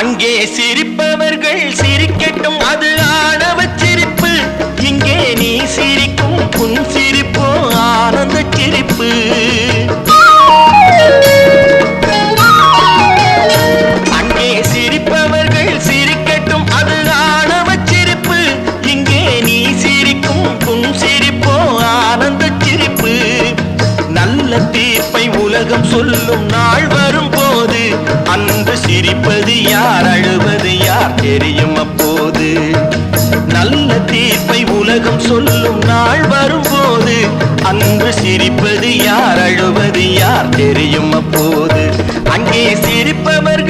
அங்கே சிரிப்பவர்கள் சிரிக்கட்டும், அது ஆணவ சிரிப்பு. இங்கே நீ சிரிக்கும் புன் சிரிப்போ ஆனந்த சிரிப்பு. அங்கே சிரிப்பவர்கள் சிரிக்கட்டும், அது ஆணவ சிரிப்பு. இங்கே நீ சிரிக்கும் புன் சிரிப்போ ஆனந்த சிரிப்பு. நல்ல தீர்ப்பை உலகம் சொல்லும் நாள் வரும் போது அன்று சிரிப்பது யார், அழுவது யார் தெரியும் அப்போது. நல்ல தீர்ப்பை உலகம் சொல்லும் நாள் வரும் போது அன்று சிரிப்பது யார், அழுவது யார் தெரியும் அப்போது. அங்கே சிரிப்பவர்